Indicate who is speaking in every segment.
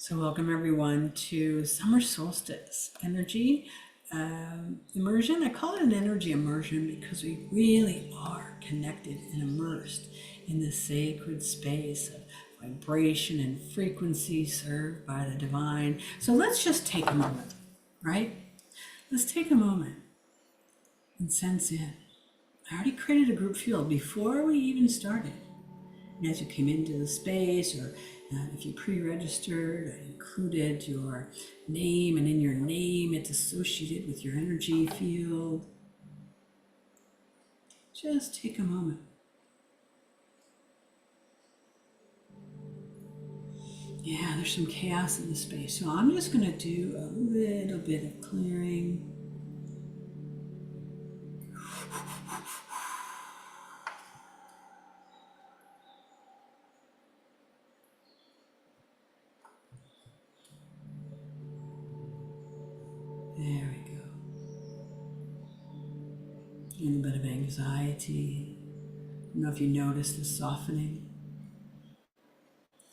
Speaker 1: So welcome everyone to summer solstice energy immersion. I call it an energy immersion because we really are connected and immersed in this sacred space of vibration and frequency served by the divine. So let's just take a moment, right? Let's take a moment and sense in. I already created a group field before we even started. And as you came into the space, or if you pre-registered, I included your name, and in your name it's associated with your energy field. Just take a moment. Yeah, there's some chaos in the space, so I'm just going to do a little bit of clearing. There we go. A little bit of anxiety. I don't know if you notice the softening.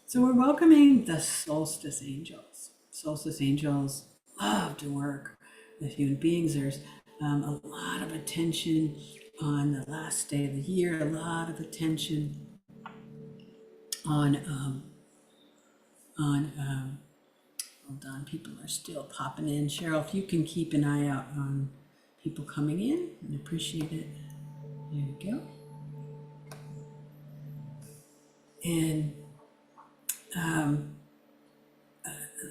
Speaker 1: So we're welcoming the Solstice Angels. Solstice Angels love to work with human beings. There's a lot of attention on the last day of the year, a lot of attention on hold on, people are still popping in. Cheryl, if you can keep an eye out on people coming in, I'd appreciate it. There we go. And a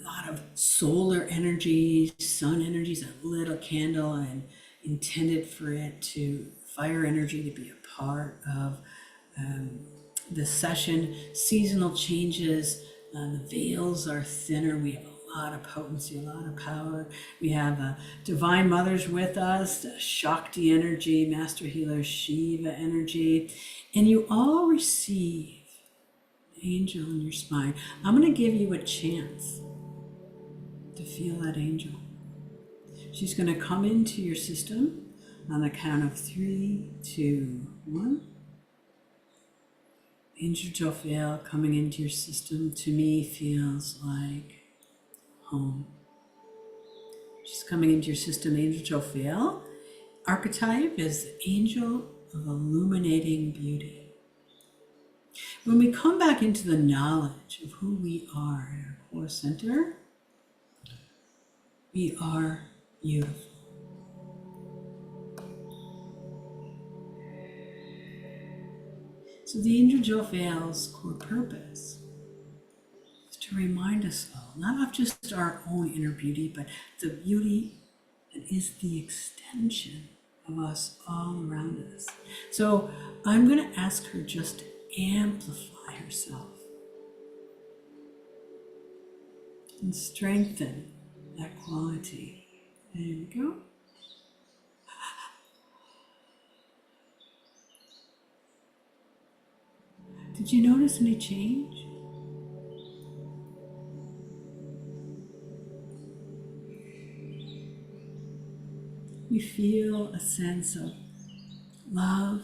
Speaker 1: lot of solar energies, sun energies, a little candle, and intended for it to, fire energy to be a part of this session. Seasonal changes, the veils are thinner. We have a lot of potency, a lot of power. We have divine mothers with us, Shakti energy, master healer Shiva energy, and you all receive angel in your spine. I'm going to give you a chance to feel that angel. She's going to come into your system on the count of 3, 2, 1. Angel Jophiel coming into your system to me feels like home. She's coming into your system. Angel Jophiel archetype is the angel of illuminating beauty. When we come back into the knowledge of who we are at our core center, we are beautiful. So the Angel Jophiel's core purpose is to remind us all, not of just our own inner beauty, but the beauty that is the extension of us all around us. So I'm going to ask her just to amplify herself and strengthen that quality. There we go. Did you notice any change? You feel a sense of love,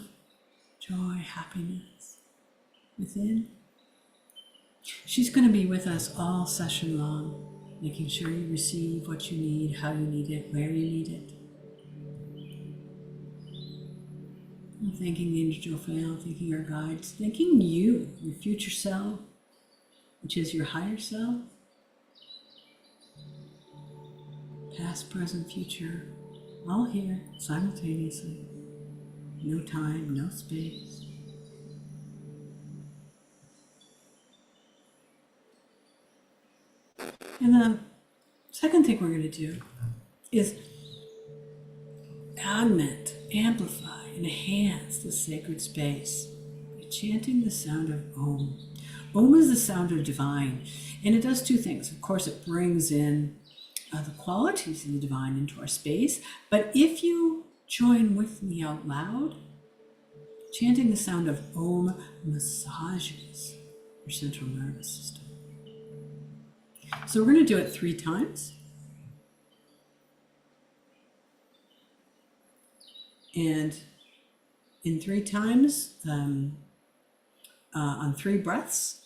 Speaker 1: joy, happiness within. She's going to be with us all session long, making sure you receive what you need, how you need it, where you need it. I'm thanking the Angel Jophiel, thanking our guides, thanking you, your future self, which is your higher self, past, present, future, all here simultaneously. No time, no space. And the second thing we're going to do is augment, amplify, and enhance the sacred space by chanting the sound of Om. Om is the sound of divine, and it does two things. Of course, it brings in the qualities of the divine into our space, but if you join with me out loud, chanting the sound of Om massages your central nervous system. So we're going to do it 3 times. And in 3 times, on 3 breaths,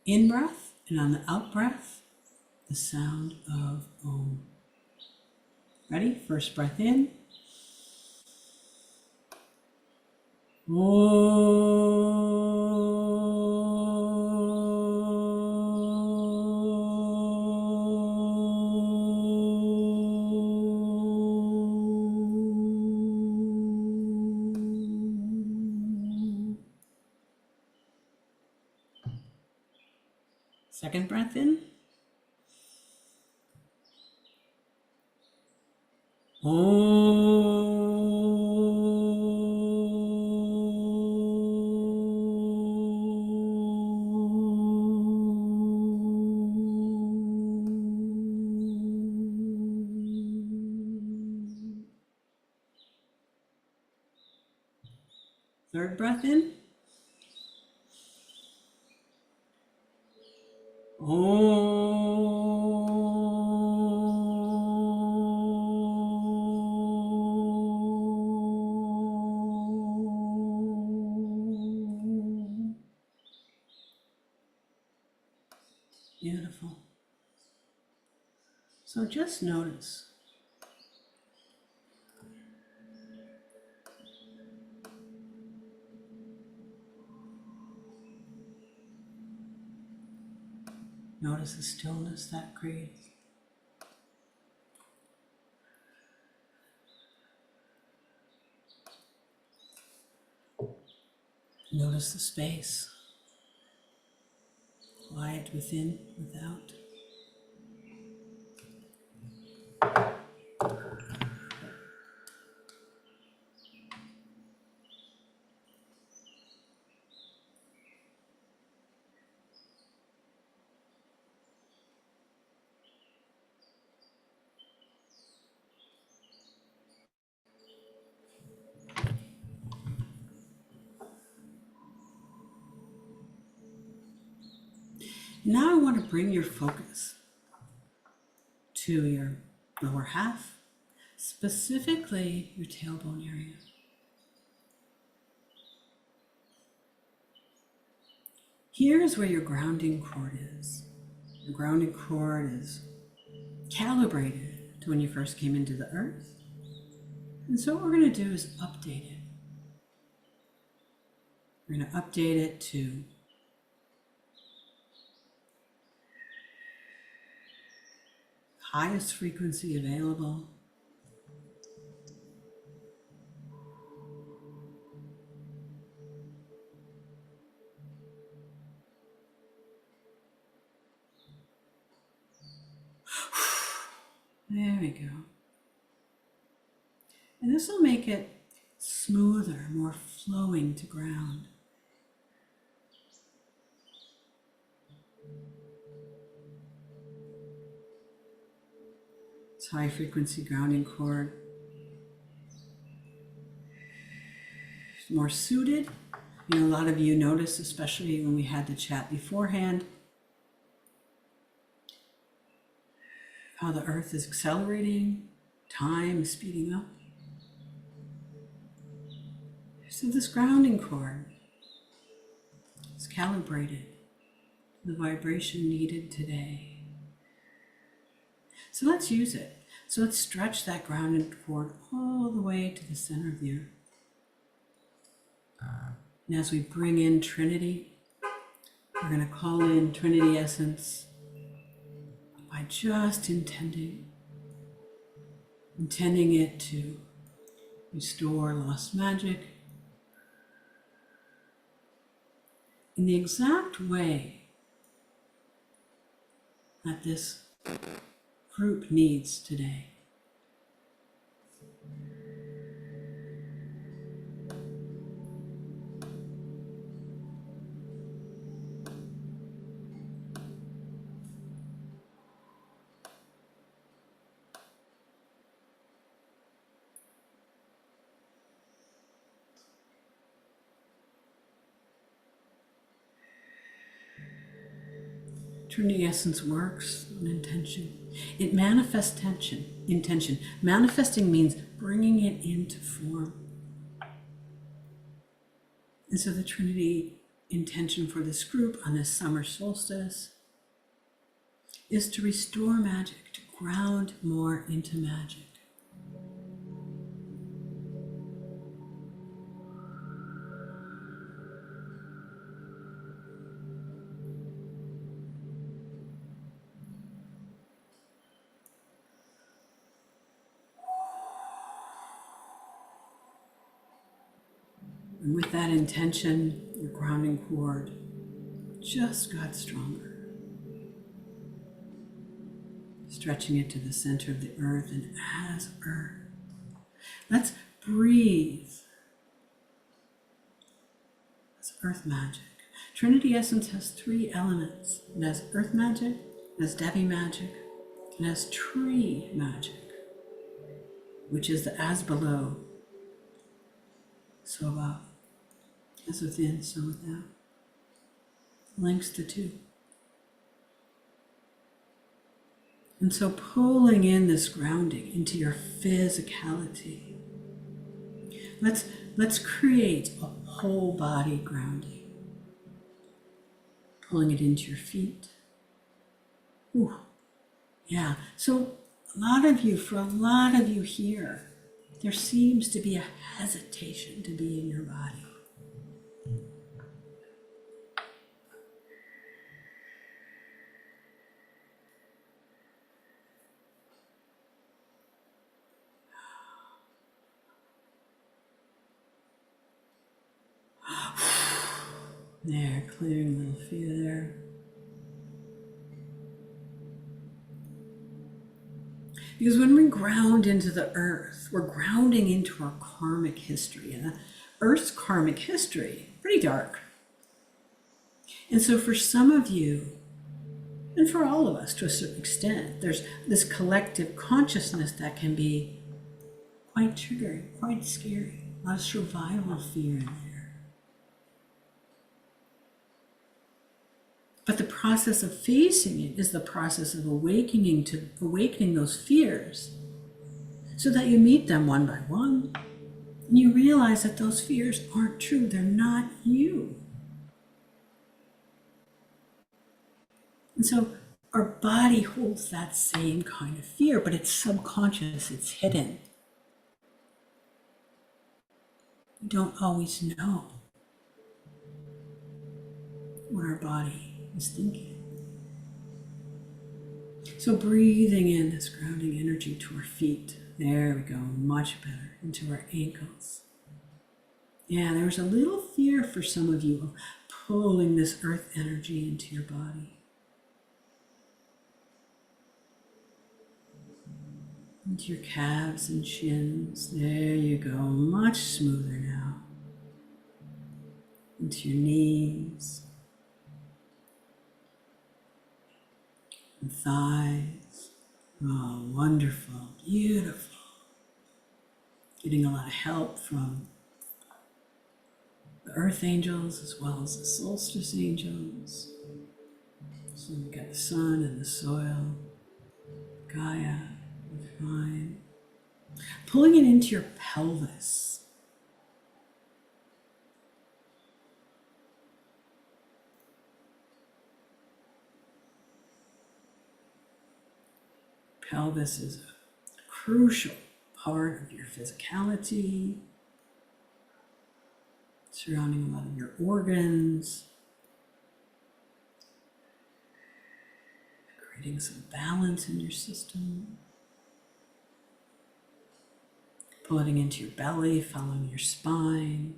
Speaker 1: in breath, and on the out breath, the sound of Om. Ready? First breath in. Second breath in. Third breath in. Beautiful. So just notice. Notice the stillness that creates. Notice the space. Quiet within, without. Now I want to bring your focus to your lower half, specifically your tailbone area. Here's where your grounding cord is. Your grounding cord is calibrated to when you first came into the earth. And so what we're going to do is update it. We're going to update it to highest frequency available. There we go. And this will make it smoother, more flowing to ground. It's high frequency grounding cord. It's more suited. You know, a lot of you noticed, especially when we had the chat beforehand, how the earth is accelerating, time is speeding up. So this grounding cord is calibrated to the vibration needed today. So let's use it. So let's stretch that grounding cord all the way to the center of the earth. And as we bring in Trinity, we're going to call in Trinity essence by just intending it to restore lost magic in the exact way that this group needs today. Trinity essence works on intention. It manifests intention. Manifesting means bringing it into form. And so the Trinity intention for this group on this summer solstice is to restore magic, to ground more into magic. And with that intention, your grounding cord just got stronger, stretching it to the center of the earth. And as earth, let's breathe as earth magic. Trinity essence has 3 elements. It has earth magic, it has Devi magic, and it has tree magic, which is the as below, so above, as within, so without. Links the 2. And so pulling in this grounding into your physicality, let's create a whole body grounding. Pulling it into your feet. Ooh. Yeah, so for a lot of you here, there seems to be a hesitation to be in your body. There, clearing a little fear there. Because when we ground into the earth, we're grounding into our karmic history. And the earth's karmic history, pretty dark. And so for some of you, and for all of us to a certain extent, there's this collective consciousness that can be quite triggering, quite scary. A lot of survival fear in there. But the process of facing it is the process of awakening those fears, so that you meet them one by one, and you realize that those fears aren't true. They're not you. And so our body holds that same kind of fear, but it's subconscious, it's hidden. We don't always know what our body is thinking. So breathing in this grounding energy to our feet. There we go, much better. Into our ankles. Yeah, there's a little fear for some of you of pulling this earth energy into your body. Into your calves and shins. There you go, much smoother now. Into your knees. And thighs. Oh, wonderful, beautiful. Getting a lot of help from the earth angels as well as the solstice angels. So we've got the sun and the soil, Gaia, fine. Pulling it into your pelvis. Pelvis is a crucial part of your physicality, surrounding a lot of your organs, creating some balance in your system. Pulling into your belly, following your spine,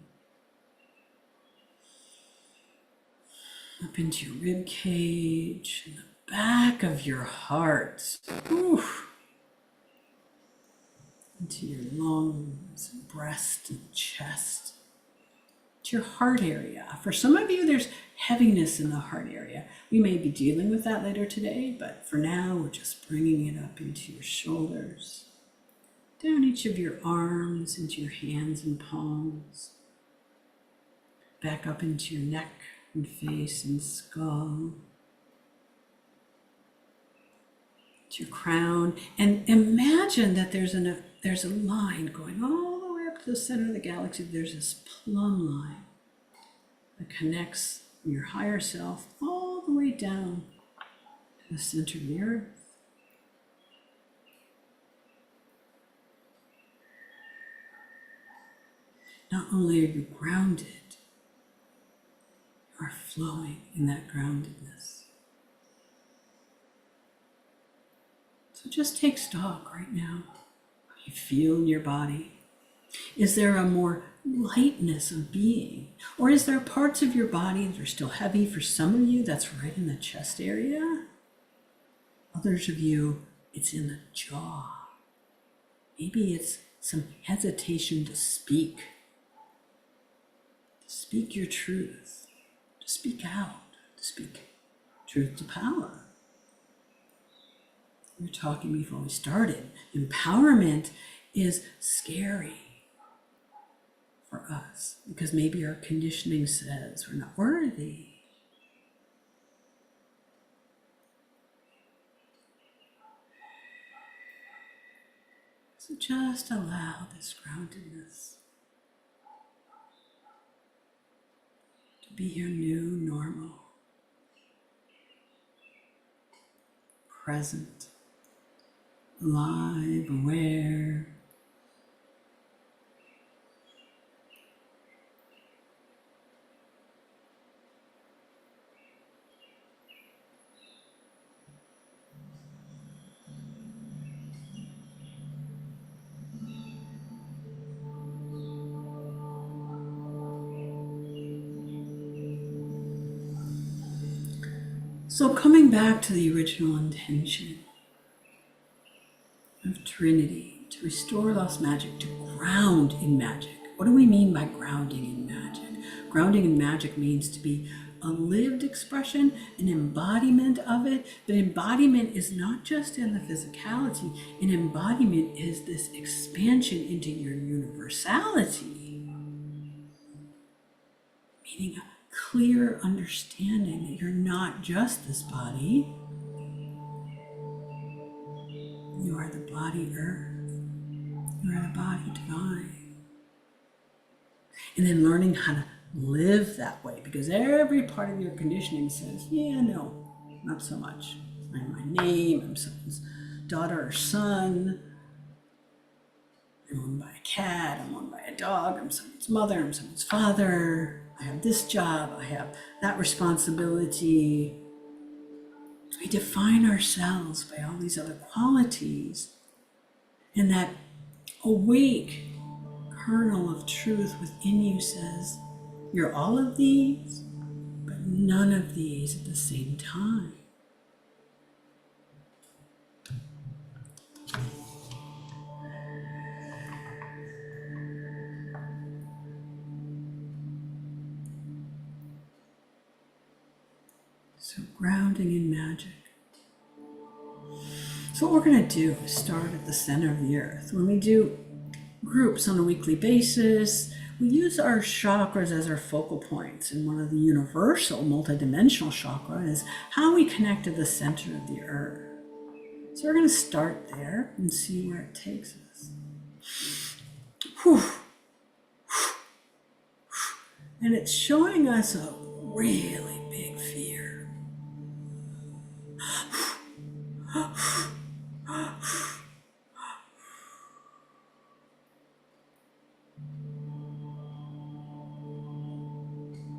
Speaker 1: up into your rib cage, and the back of your heart. Oof. Into your lungs, breast, and chest. To your heart area. For some of you, there's heaviness in the heart area. We may be dealing with that later today, but for now, we're just bringing it up into your shoulders, down each of your arms, into your hands and palms, back up into your neck and face and skull, to your crown, and imagine that there's a line going all the way up to the center of the galaxy. There's this plumb line that connects your higher self all the way down to the center of the earth. Not only are you grounded, you are flowing in that groundedness. So just take stock right now. How you feel in your body. Is there a more lightness of being? Or is there parts of your body that are still heavy? For some of you, that's right in the chest area. Others of you, it's in the jaw. Maybe it's some hesitation to speak your truth, to speak out, to speak truth to power. We were talking before we started. Empowerment is scary for us because maybe our conditioning says we're not worthy. So just allow this groundedness to be your new normal. Present, alive, aware. So coming back to the original intention of Trinity, to restore lost magic, to ground in magic. What do we mean by grounding in magic? Grounding in magic means to be a lived expression, an embodiment of it. But embodiment is not just in the physicality. An embodiment is this expansion into your universality. Meaning a clear understanding that you're not just this body. You are the body earth. You are the body divine. And then learning how to live that way, because every part of your conditioning says, yeah, no, not so much. I'm my name, I'm someone's daughter or son. I'm owned by a cat, I'm owned by a dog, I'm someone's mother, I'm someone's father. I have this job, I have that responsibility. We define ourselves by all these other qualities. And that awake kernel of truth within you says, you're all of these, but none of these at the same time. So grounding in magic. So what we're going to do is start at the center of the earth. When we do groups on a weekly basis, we use our chakras as our focal points. And one of the universal multidimensional chakras is how we connect to the center of the earth. So we're going to start there and see where it takes us. Whew. And it's showing us a really big fear.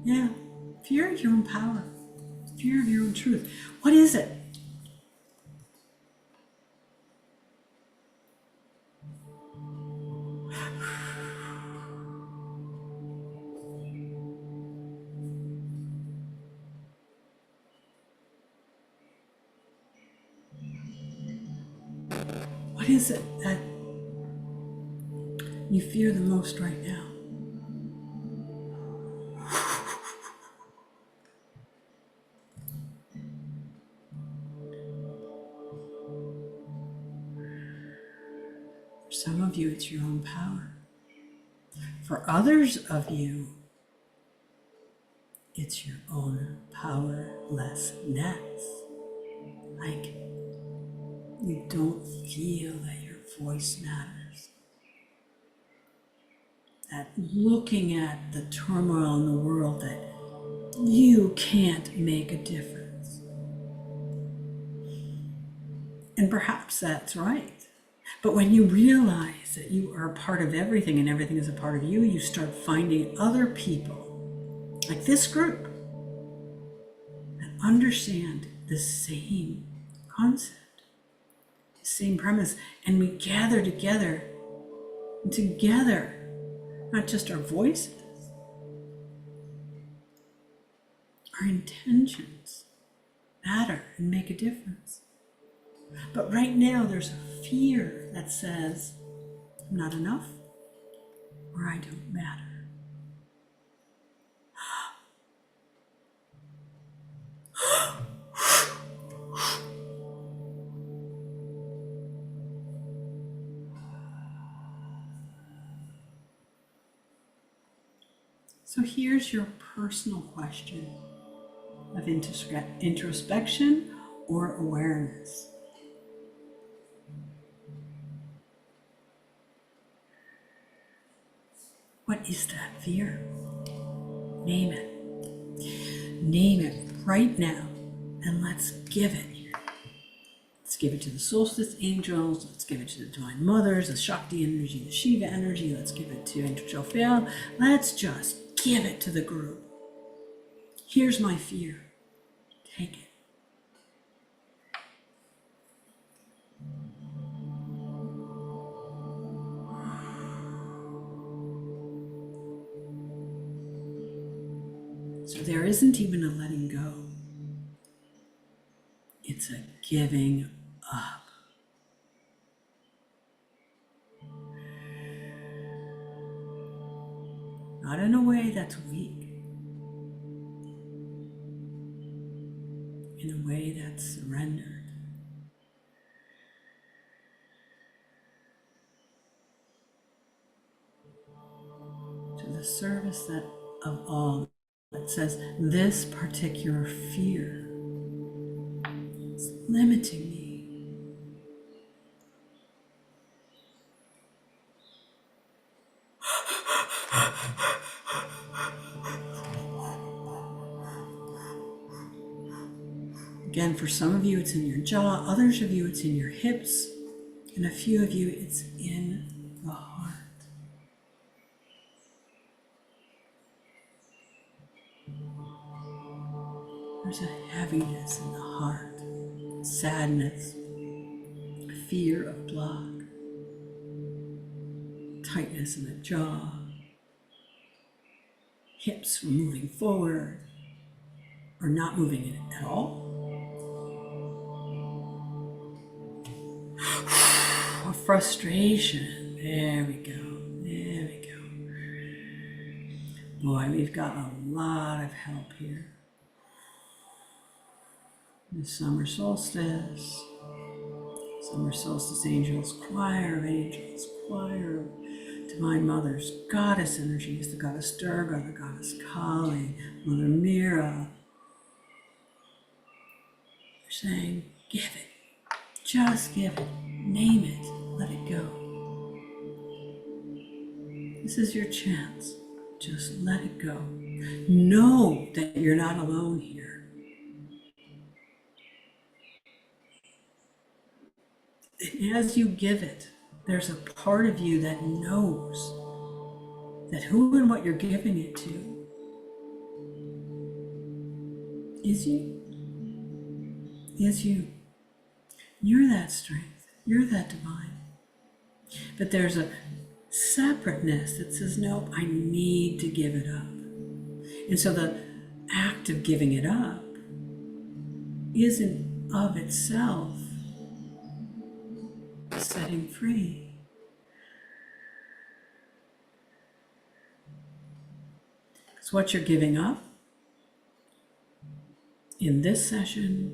Speaker 1: Yeah, fear of your own power, fear of your own truth. What is it? What is it that you fear the most right now? For some of you, it's your own power. For others of you, it's your own powerlessness. Like you don't feel that your voice matters. That looking at the turmoil in the world, that you can't make a difference. And perhaps that's right. But when you realize that you are a part of everything and everything is a part of you, you start finding other people, like this group, that understand the same concept, the same premise. And we gather together, not just our voices, our intentions matter and make a difference. But right now there's a fear that says, I'm not enough, or I don't matter. So here's your personal question of introspection or awareness. What is that fear? Name it. Name it right now, and let's give it. Let's give it to the Solstice Angels. Let's give it to the Divine Mothers, the Shakti energy, the Shiva energy. Let's give it to ancestral. Let's just give it to the group. Here's my fear. Take it. So there isn't even a letting go. It's a giving up. Not in a way that's weak. In a way that's surrendered. To the service that of all that says this particular fear is limiting me. Again, for some of you, it's in your jaw. Others of you, it's in your hips. And a few of you, it's in the heart. There's a heaviness in the heart, sadness, fear of block, tightness in the jaw, hips moving forward or not moving in it at all. Or frustration. There we go. There we go. Boy, we've got a lot of help here. The summer solstice angels, choir of angels, choir of divine mothers, goddess energies, the goddess Durga, the goddess Kali, Mother Mira. They're saying, give it, just give it, name it, let it go. This is your chance, just let it go. Know that you're not alone here. And as you give it, there's a part of you that knows that who and what you're giving it to is you. Is you. You're that strength. You're that divine. But there's a separateness that says, nope, I need to give it up. And so the act of giving it up isn't of itself setting free. Because what you're giving up in this session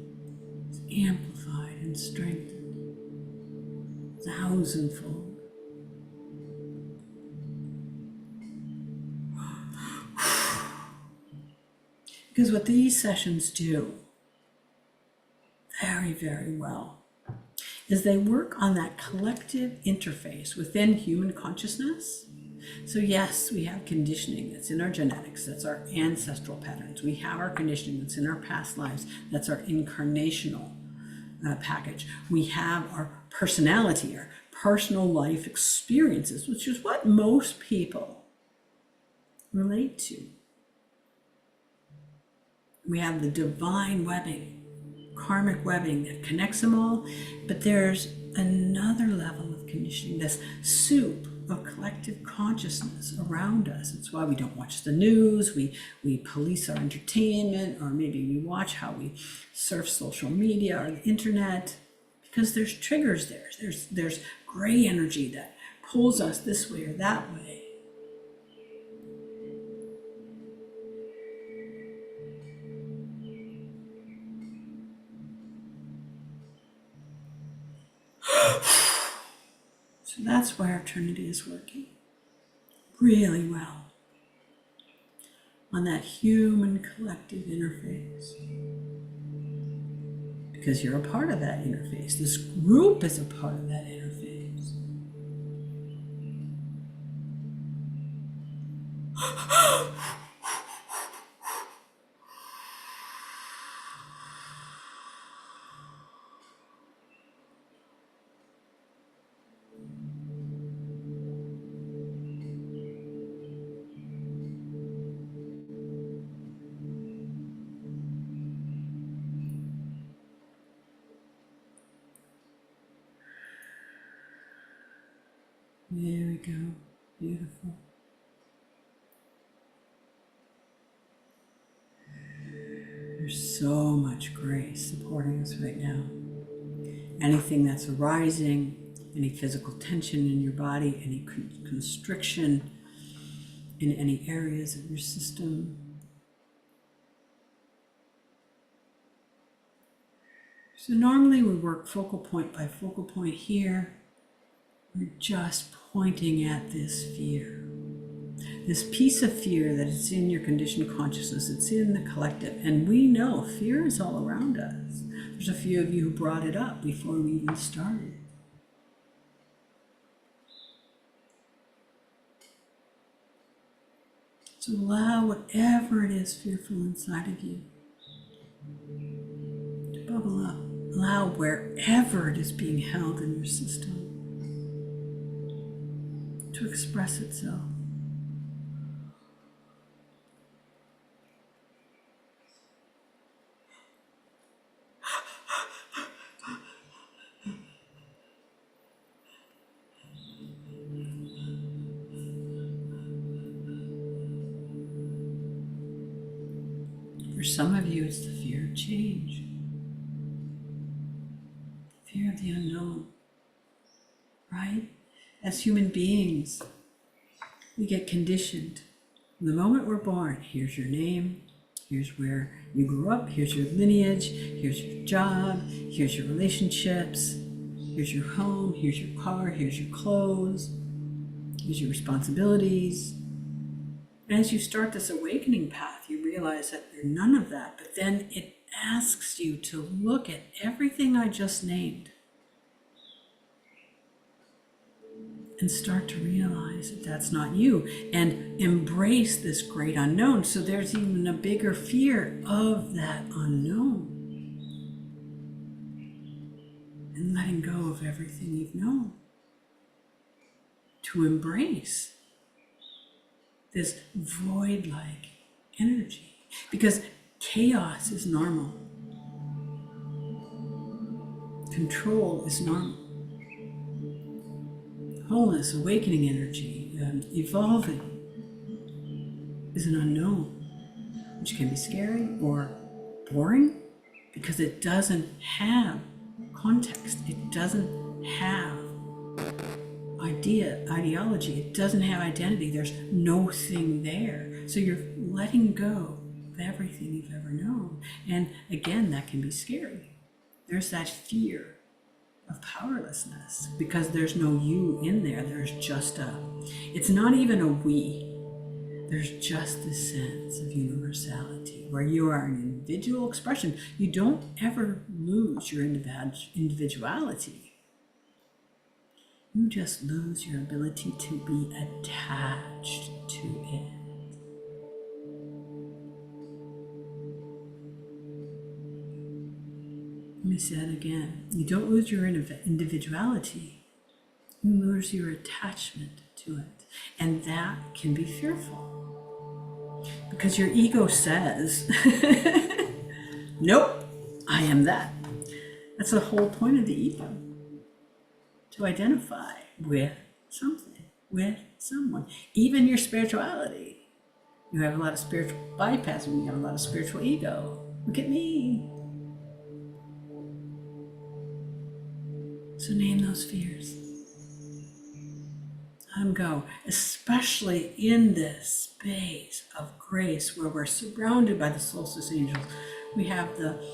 Speaker 1: is amplified and strengthened thousandfold. Because what these sessions do very, very well is they work on that collective interface within human consciousness. So yes, we have conditioning that's in our genetics, that's our ancestral patterns. We have our conditioning that's in our past lives, that's our incarnational package. We have our personality, our personal life experiences, which is what most people relate to. We have the divine webbing, karmic webbing that connects them all, but there's another level of conditioning, this soup of collective consciousness around us. It's why we don't watch the news, we police our entertainment, or maybe we watch how we surf social media or the internet, because there's triggers there. There's gray energy that pulls us this way or that way. So that's why our Trinity is working really well on that human collective interface. Because you're a part of that interface. This group is a part of that interface. There we go. Beautiful. There's so much grace supporting us right now. Anything that's arising, any physical tension in your body, any constriction in any areas of your system. So normally we work focal point by focal point here. We're just pointing at this fear. This piece of fear that is in your conditioned consciousness, it's in the collective. And we know fear is all around us. There's a few of you who brought it up before we even started. So allow whatever it is fearful inside of you to bubble up. Allow wherever it is being held in your system to express itself. For some of you, it's the fear of change, fear of the unknown, right? As human beings, we get conditioned. The moment we're born, here's your name, here's where you grew up, here's your lineage, here's your job, here's your relationships, here's your home, here's your car, here's your clothes, here's your responsibilities. And as you start this awakening path, you realize that you're none of that, but then it asks you to look at everything I just named and start to realize that that's not you and embrace this great unknown. So there's even a bigger fear of that unknown and letting go of everything you've known to embrace this void-like energy, because chaos is normal. Control is normal. Wholeness, awakening energy, evolving is an unknown, which can be scary or boring because it doesn't have context. It doesn't have ideology. It doesn't have identity. There's no thing there. So you're letting go of everything you've ever known. And again, that can be scary. There's that fear of powerlessness because there's no you in there. There's just it's not even a we. There's just this sense of universality where you are an individual expression. You don't ever lose your individuality. You just lose your ability to be attached to it. Let me say it again. You don't lose your individuality. You lose your attachment to it. And that can be fearful. Because your ego says, nope, I am that. That's the whole point of the ego. To identify with something, with someone. Even your spirituality. You have a lot of spiritual bypassing. You have a lot of spiritual ego. Look at me. So name those fears. Let them go, especially in this space of grace where we're surrounded by the solstice angels. We have the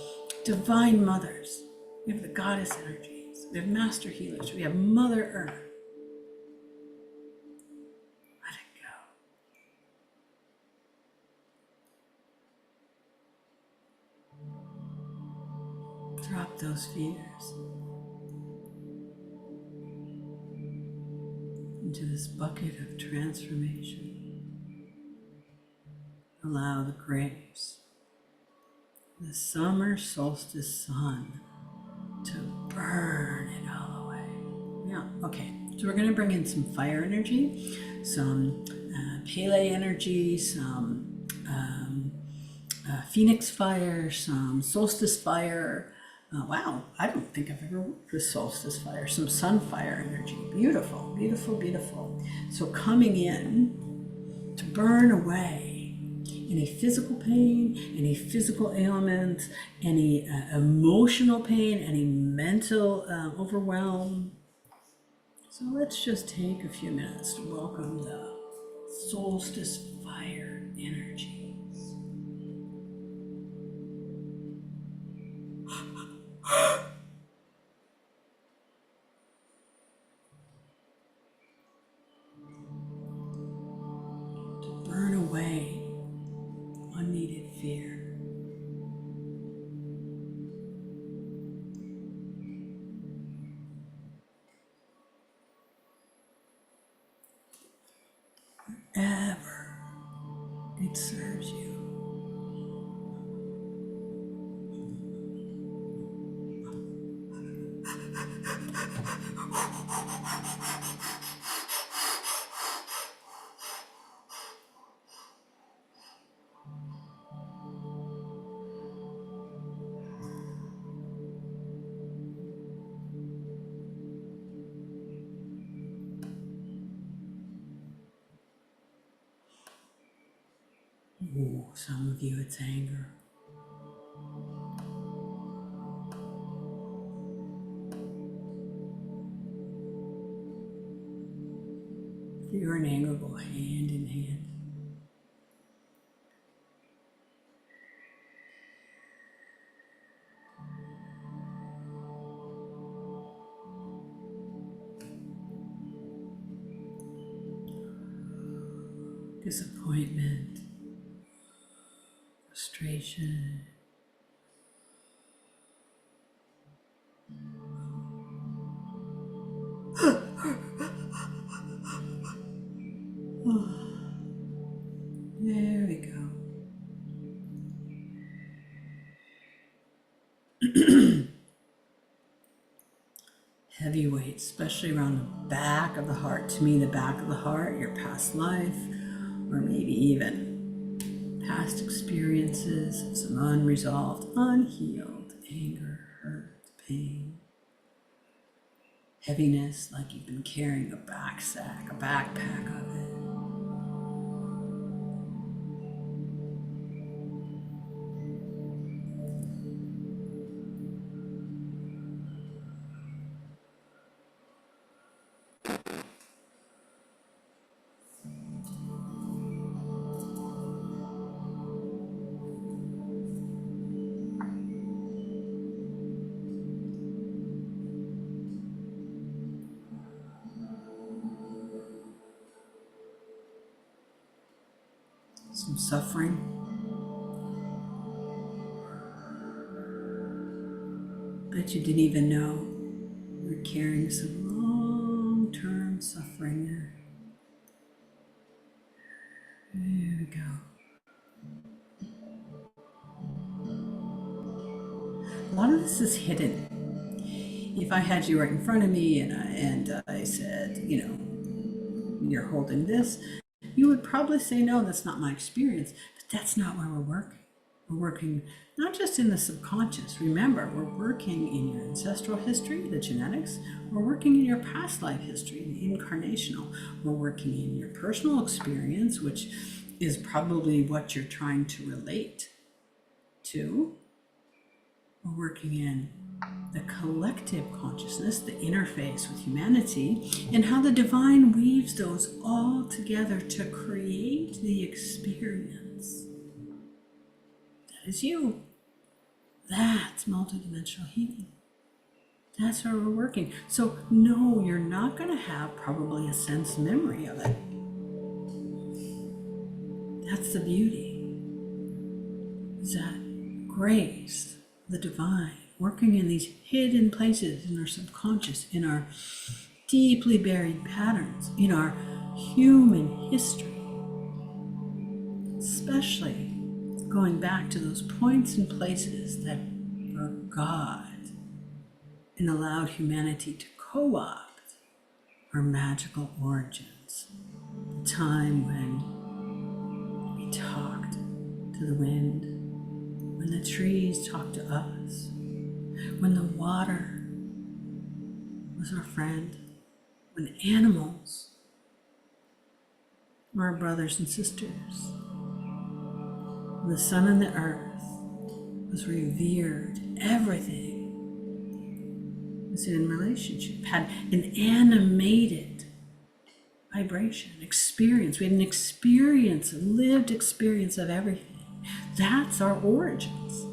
Speaker 1: divine mothers. We have the goddess energies. We have master healers. We have Mother Earth. Let it go. Drop those fears into this bucket of transformation. Allow the grace, the summer solstice sun, to burn it all away. Yeah, okay. So we're going to bring in some fire energy, some Pele energy, some phoenix fire, some solstice fire. Wow, I don't think I've ever worked with solstice fire. Some sun fire energy. Beautiful, beautiful, beautiful. So coming in to burn away any physical pain, any physical ailments, any emotional pain, any mental overwhelm. So let's just take a few minutes to welcome the solstice fire energies. To burn away unneeded fear. Ever it serves you. Ooh, some of you it's anger. Fear and anger go hand in hand. Disappointment, frustration. There we go. Heavy weight, especially around the back of the heart. To me, the back of the heart, your past life, or maybe even past experiences, some unresolved, unhealed anger, hurt, pain. Heaviness, like you've been carrying a backpack of it. Some suffering. Bet you didn't even know you're carrying some long-term suffering there. There we go. A lot lot of this is hidden. If I had you right in front of me and I said, you're holding this, you would probably say, no, that's not my experience. But that's not where we're working. We're working not just in the subconscious. Remember, we're working in your ancestral history, the genetics. We're working in your past life history, the incarnational. We're working in your personal experience, which is probably what you're trying to relate to. We're working in the collective consciousness, the interface with humanity, and how the divine weaves those all together to create the experience. That is you. That's multidimensional healing. That's where we're working. So no, you're not going to have probably a sense memory of it. That's the beauty. Is that grace, the divine, working in these hidden places in our subconscious, in our deeply buried patterns, in our human history, especially going back to those points and places that were God and allowed humanity to co-opt our magical origins. The time when we talked to the wind, when the trees talked to us, when the water was our friend, when animals were our brothers and sisters, when the sun and the earth was revered, everything was in relationship, had an animated vibration, experience. We had an experience, a lived experience of everything. That's our origins.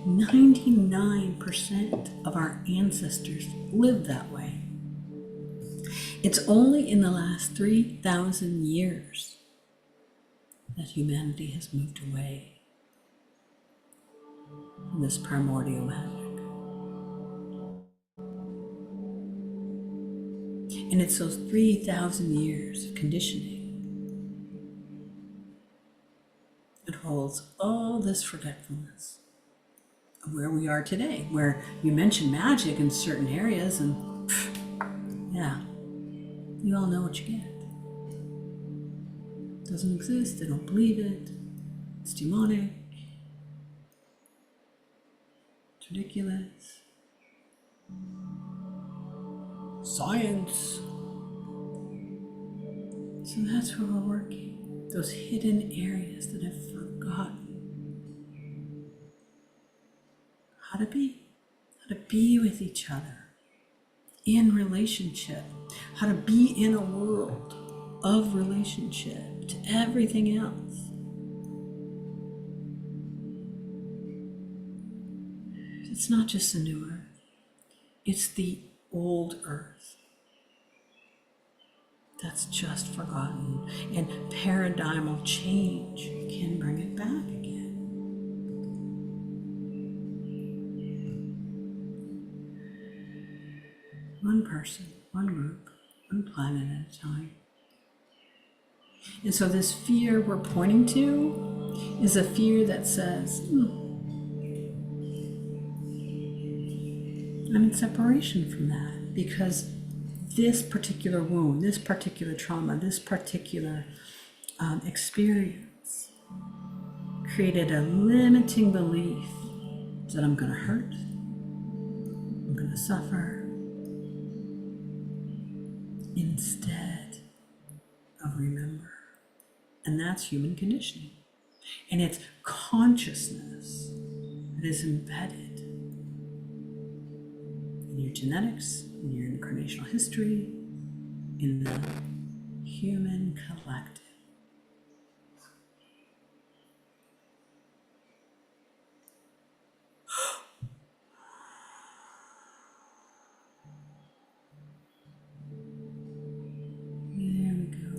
Speaker 1: 99% of our ancestors lived that way. It's only in the last 3,000 years that humanity has moved away from this primordial magic. And it's those 3,000 years of conditioning that holds all this forgetfulness of where we are today, where you mention magic in certain areas and yeah, you all know what you get. It doesn't exist, they don't believe it, it's demonic, it's ridiculous. Science. So that's where we're working, those hidden areas that have forgotten how to be with each other in relationship, how to be in a world of relationship to everything else. It's not just the new earth, it's the old earth that's just forgotten, and paradigmal change can bring it back again. One person, one group, one planet at a time. And so this fear we're pointing to is a fear that says, I'm in separation from that because this particular wound, this particular trauma, this particular experience created a limiting belief that I'm going to hurt, I'm going to suffer, instead of remember. And that's human conditioning. And it's consciousness that is embedded in your genetics, in your incarnational history, in the human collective. There we go.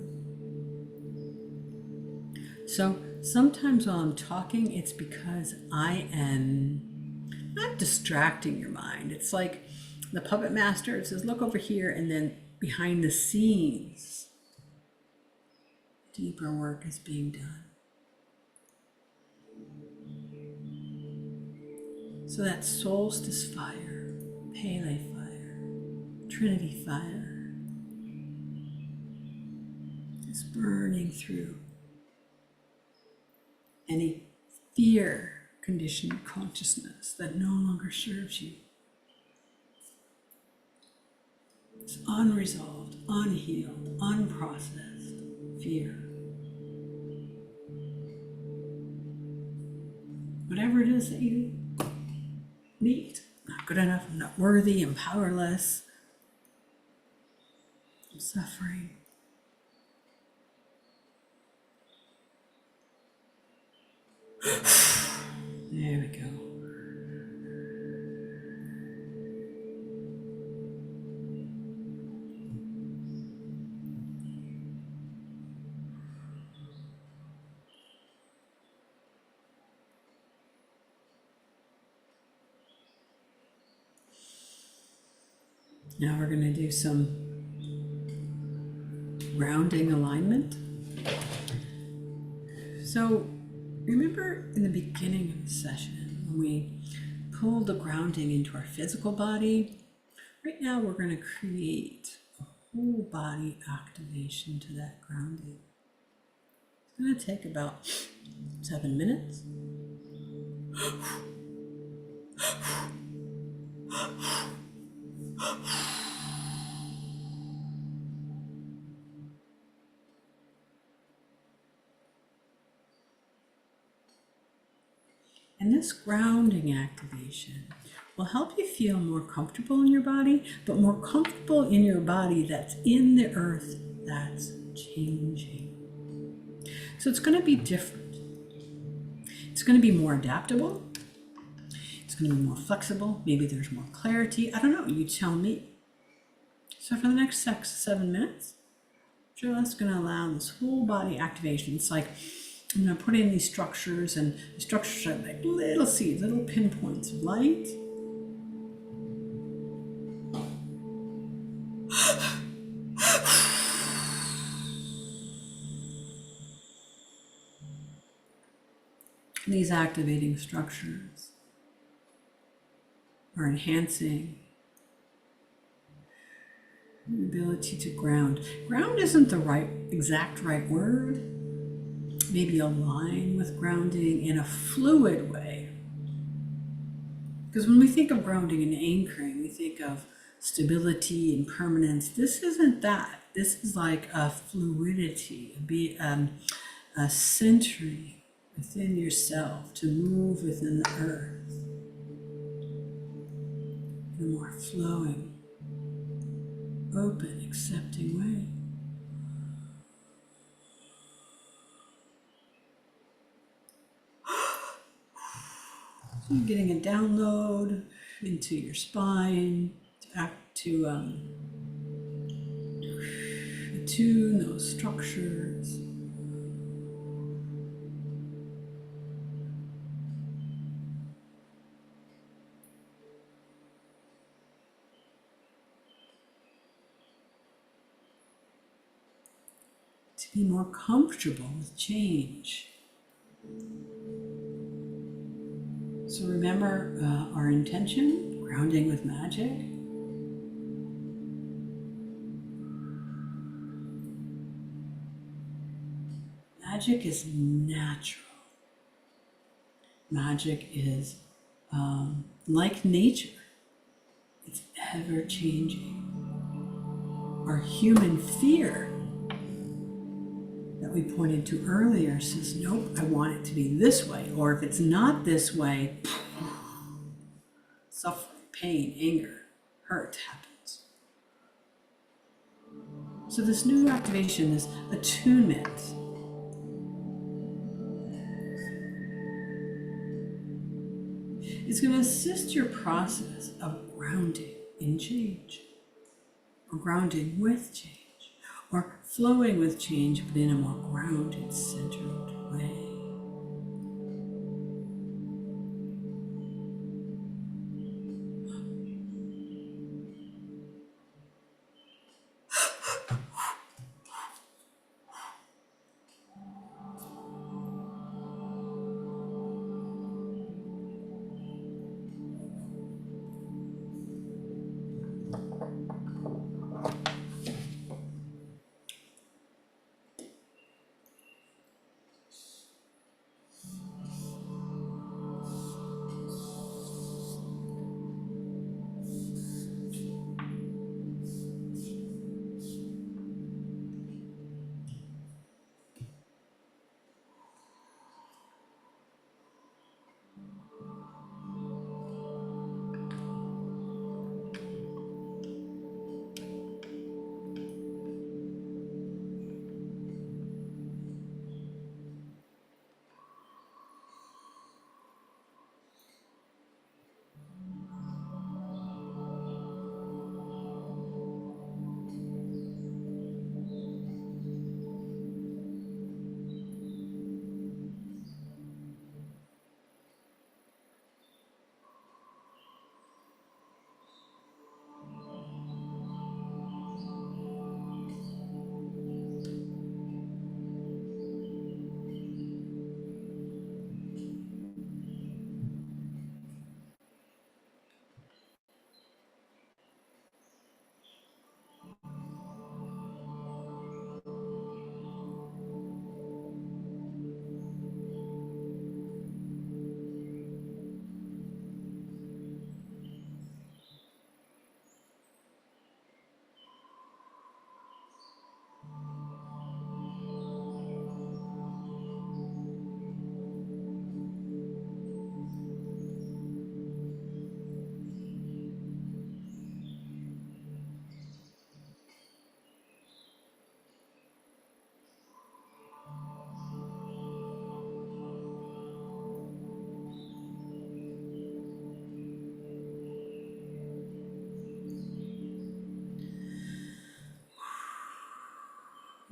Speaker 1: So sometimes while I'm talking, it's because I'm distracting your mind. It's like the puppet master, it says, look over here, and then behind the scenes, deeper work is being done. So that solstice fire, Pele fire, Trinity fire is burning through any fear conditioned consciousness that no longer serves you. It's unresolved, unhealed, unprocessed fear. Whatever it is that you need. Not good enough, I'm not worthy, I'm powerless, I'm suffering. There we go. Now we're going to do some grounding alignment. So remember in the beginning of the session when we pulled the grounding into our physical body? Right now we're going to create a whole body activation to that grounding. It's going to take about 7 minutes. And this grounding activation will help you feel more comfortable in your body, but more comfortable in your body that's in the earth that's changing. So it's going to be different. It's going to be more adaptable. It's going to be more flexible. Maybe there's more clarity. I don't know. You tell me. So for the next 6 to 7 minutes, just going to allow this whole body activation. It's like I'm going to put in these structures, and the structures are like little seeds, little pinpoints of light. These activating structures are enhancing the ability to ground. Ground isn't the exact right word. Maybe align with grounding in a fluid way. Because when we think of grounding and anchoring, we think of stability and permanence. This isn't that. This is like a fluidity, a centering within yourself to move within the earth in a more flowing, open, accepting way. So you're getting a download into your spine to attune those structures. To be more comfortable with change. So remember our intention, grounding with magic. Magic is natural. Magic is like nature. It's ever changing. Our human fear that we pointed to earlier says, nope, I want it to be this way. Or if it's not this way, suffering, pain, anger, hurt happens. So this new activation, this attunement, is going to assist your process of grounding in change, or grounding with change, or flowing with change, but in a more grounded, centered way.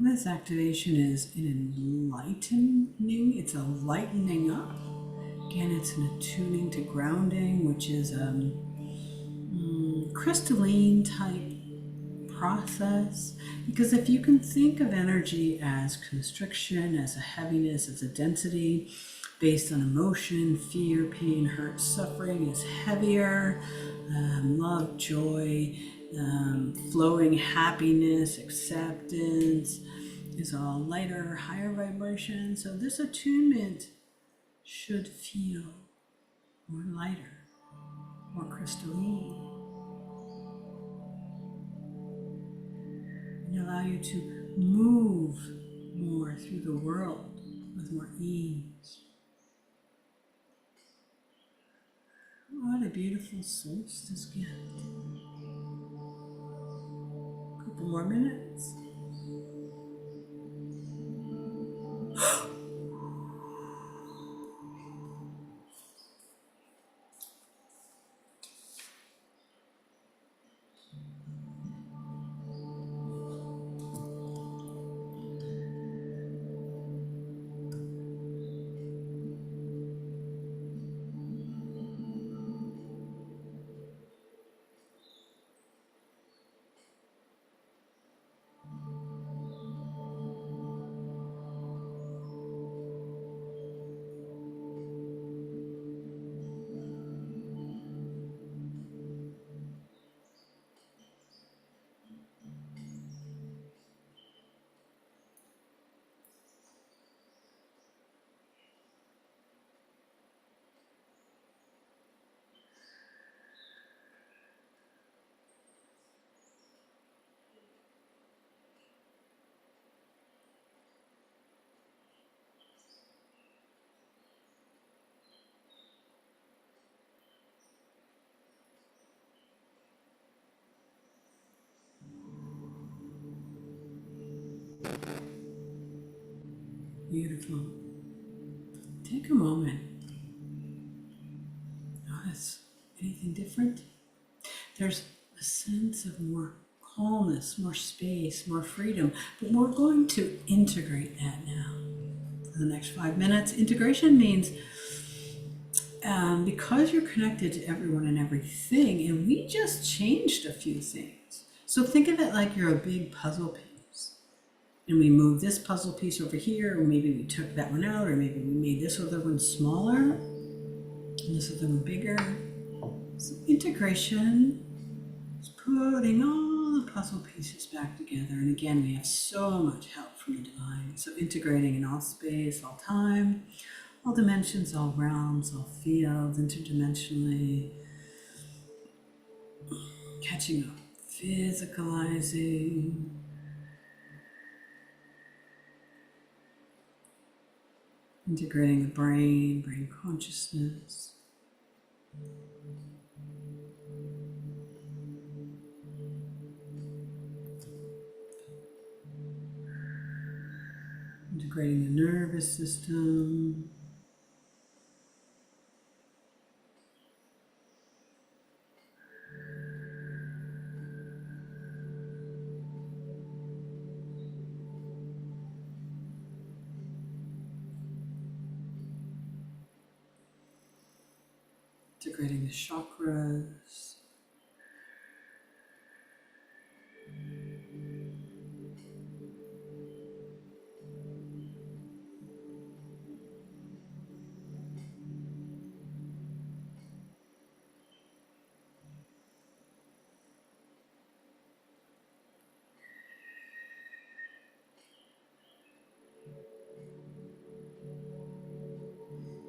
Speaker 1: This activation is an enlightening, it's a lightening up. Again, it's an attuning to grounding, which is a crystalline type process. Because if you can think of energy as constriction, as a heaviness, as a density based on emotion, fear, pain, hurt, suffering is heavier, love, joy, flowing happiness, acceptance is all lighter, higher vibration. So this attunement should feel more lighter, more crystalline, and allow you to move more through the world with more ease. What a beautiful solstice gift. A couple more minutes. Beautiful. Take a moment. Notice anything different? There's a sense of more calmness, more space, more freedom, but we're going to integrate that now. For the next 5 minutes, integration means because you're connected to everyone and everything, and we just changed a few things. So think of it like you're a big puzzle piece. And we moved this puzzle piece over here, or maybe we took that one out, or maybe we made this other one smaller, and this other one bigger. So integration is putting all the puzzle pieces back together. And again, we have so much help from the divine. So integrating in all space, all time, all dimensions, all realms, all fields, interdimensionally, catching up, physicalizing, integrating the brain, brain consciousness. Integrating the nervous system. Integrating the chakras.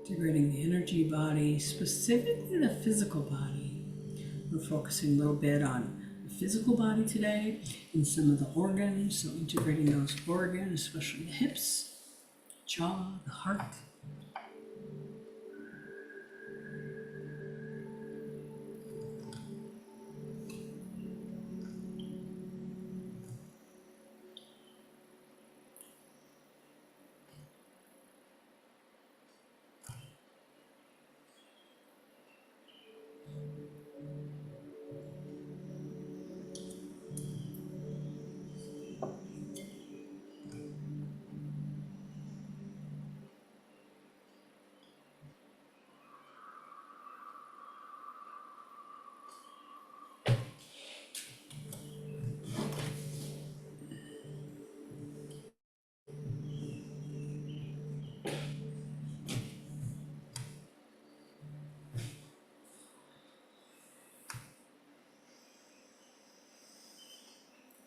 Speaker 1: Integrating the energy body, specifically the physical body. We're focusing a little bit on the physical body today and some of the organs. So integrating those organs, especially the hips, jaw, the heart.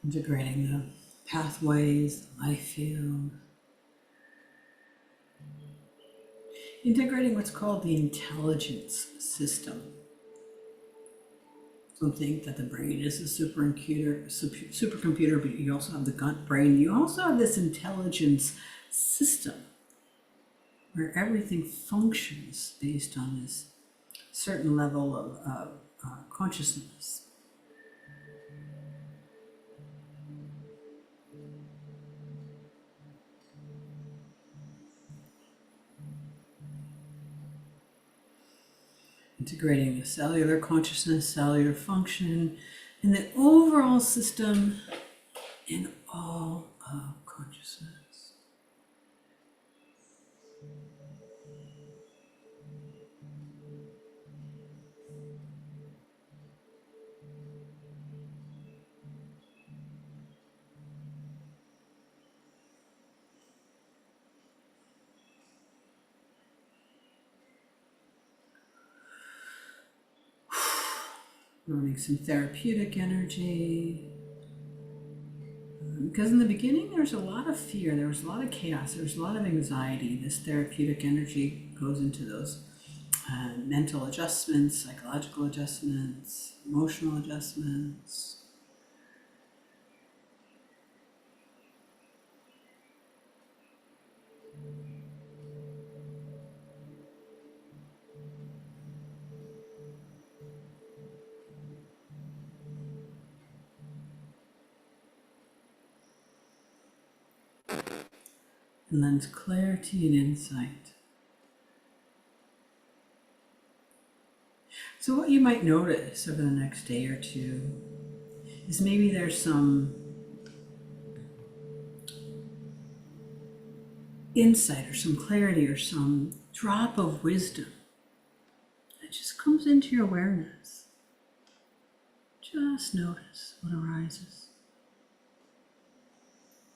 Speaker 1: integrating the pathways, the life field, integrating what's called the intelligence system. Some think that the brain is a supercomputer, but you also have the gut brain. You also have this intelligence system where everything functions based on this certain level of consciousness. Integrating the cellular consciousness, cellular function, and the overall system in all of consciousness. Running some therapeutic energy. Because in the beginning, there's a lot of fear, there was a lot of chaos, there was a lot of anxiety. This therapeutic energy goes into those mental adjustments, psychological adjustments, emotional adjustments. And lends clarity and insight. So what you might notice over the next day or two is maybe there's some insight or some clarity or some drop of wisdom that just comes into your awareness. Just notice what arises.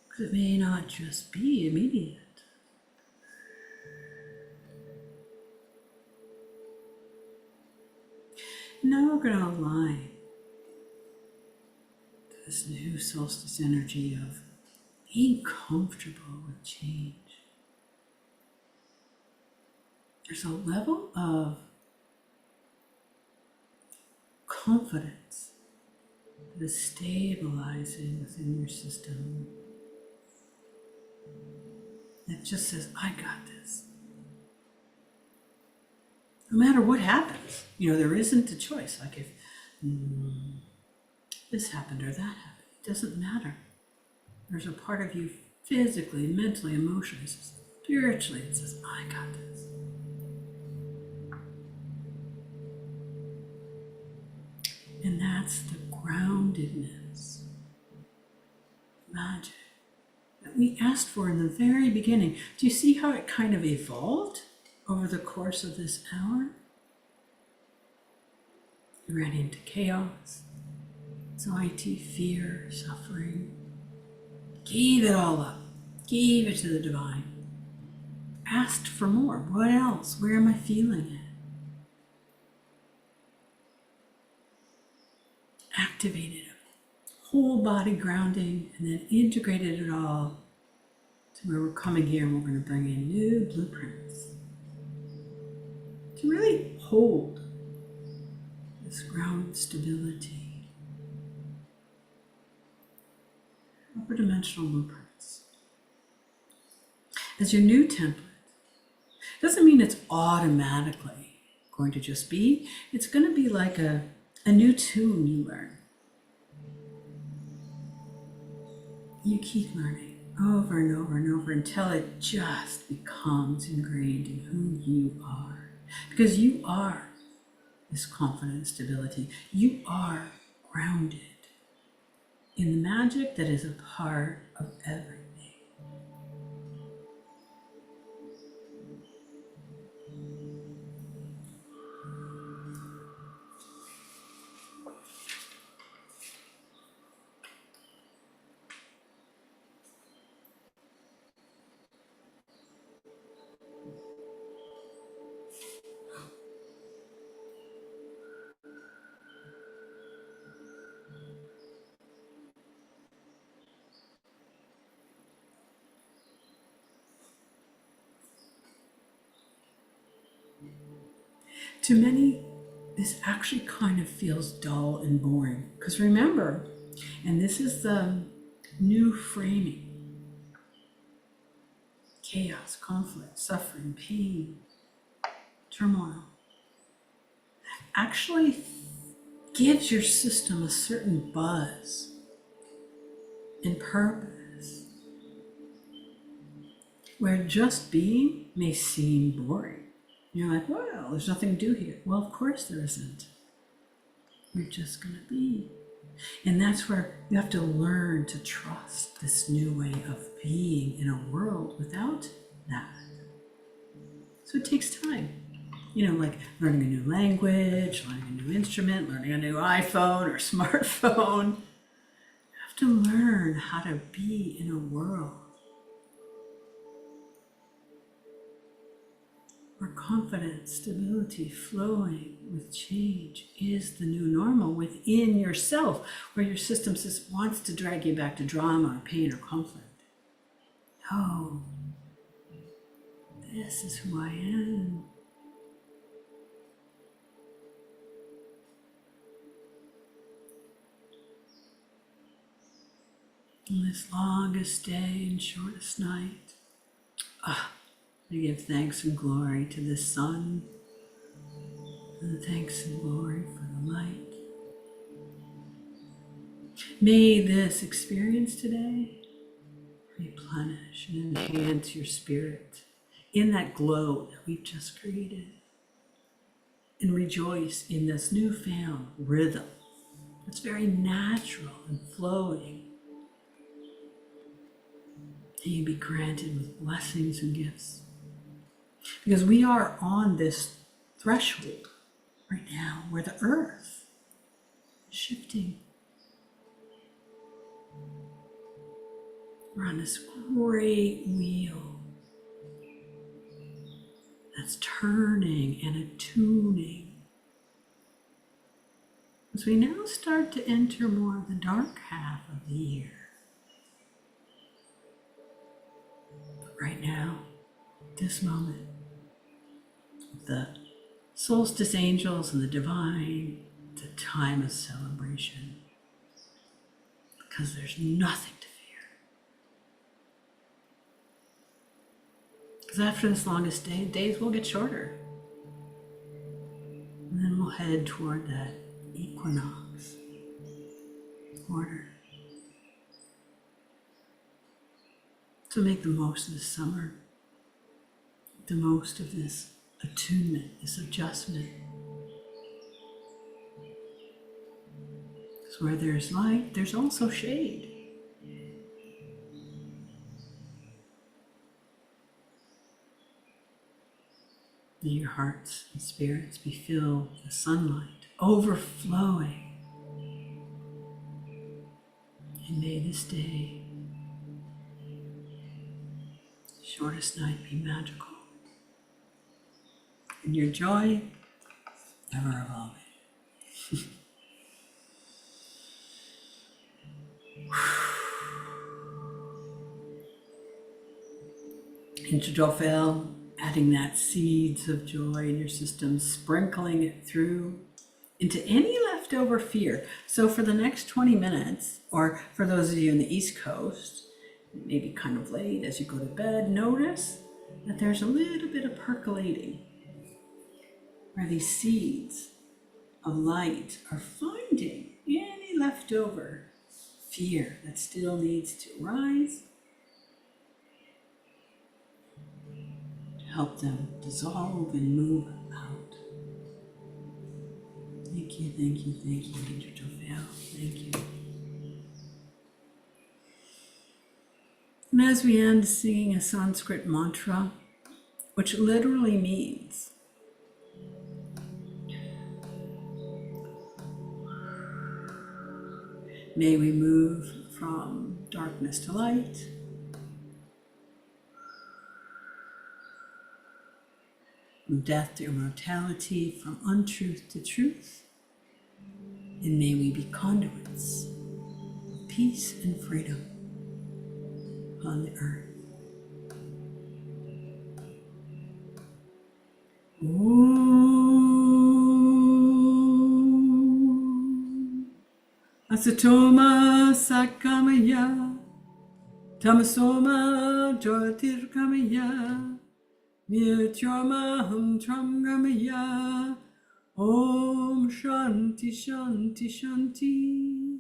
Speaker 1: Because it may not just be immediate. Now we're going to align to this new solstice energy of being comfortable with change. There's a level of confidence that is stabilizing within your system that just says, I got this. No matter what happens, there isn't a choice. Like if this happened or that happened, it doesn't matter. There's a part of you physically, mentally, emotionally, spiritually, it says, I got this. And that's the groundedness, magic that we asked for in the very beginning. Do you see how it kind of evolved over the course of this hour? You ran into chaos, anxiety, fear, suffering. Gave it all up, gave it to the divine. Asked for more. What else? Where am I feeling it? Activated it. Whole body grounding, and then integrated it all to where we're coming here and we're going to bring in new blueprints to really hold this ground stability. Upper dimensional blueprints. As your new template, doesn't mean it's automatically going to just be. It's going to be like a new tune you learn. You keep learning over and over and over until it just becomes ingrained in who you are. Because you are this confident stability. You are grounded in the magic that is a part of everything. To many, this actually kind of feels dull and boring. Because remember, and this is the new framing, chaos, conflict, suffering, pain, turmoil, actually gives your system a certain buzz and purpose, where just being may seem boring. You're like, well, there's nothing to do here. Well, of course there isn't. You're just going to be. And that's where you have to learn to trust this new way of being in a world without that. So it takes time. You know, like learning a new language, learning a new instrument, learning a new iPhone or smartphone. You have to learn how to be in a world where confidence, stability, flowing with change is the new normal within yourself, where your system just wants to drag you back to drama or pain or conflict. No, this is who I am. On this longest day and shortest night, I give thanks and glory to the sun, and thanks and glory for the light. May this experience today replenish and enhance your spirit in that glow that we've just created. And rejoice in this newfound rhythm that's very natural and flowing. May you be granted with blessings and gifts. Because we are on this threshold right now where the earth is shifting. We're on this great wheel that's turning and attuning. As we now start to enter more of the dark half of the year. But right now, this moment, the Solstice Angels and the divine, it's a time of celebration. Because there's nothing to fear. Because after this longest day, days will get shorter. And then we'll head toward that equinox order. So make the most of this summer. Make the most of this attunement, this adjustment. Because where there's light, there's also shade. May your hearts and spirits be filled with sunlight, overflowing. And may this day, shortest night, be magical. And your joy ever evolving. Introduction, adding that seeds of joy in your system, sprinkling it through into any leftover fear. So for the next 20 minutes, or for those of you in the East Coast, maybe kind of late as you go to bed, notice that there's a little bit of percolating where these seeds of light are finding any leftover fear that still needs to rise to help them dissolve and move out. Thank you, thank you, thank you, Teacher Tophael. Thank you. And as we end singing a Sanskrit mantra, which literally means may we move from darkness to light, from death to immortality, from untruth to truth, and may we be conduits of peace and freedom on the earth. Ooh. Asatoma Sakamaya, Tamasoma Jyotirgamaya, Mrityoma Hum Om Shanti Shanti Shanti.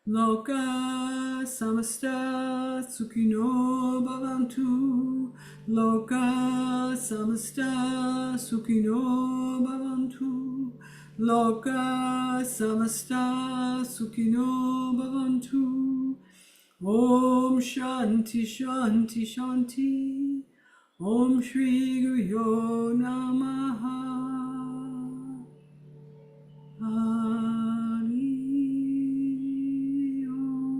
Speaker 1: Loka Samasta Sukhino Bhavantu. Loka Samasta Sukhino Bhavantu. Loka Samasta Sukhino Bhavantu. Om Shanti Shanti Shanti. Om Shri Guryo Namaha. Hari Om.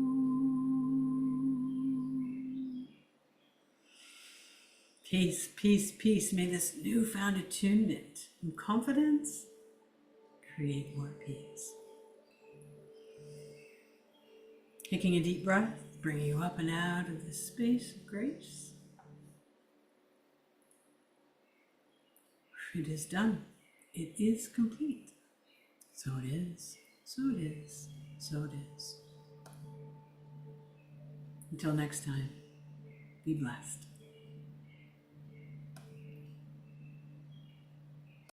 Speaker 1: Peace, peace, peace. May this newfound attunement and confidence create more peace. Taking a deep breath, bringing you up and out of this space of grace. It is done. It is complete. So it is. So it is. So it is. Until next time, be blessed.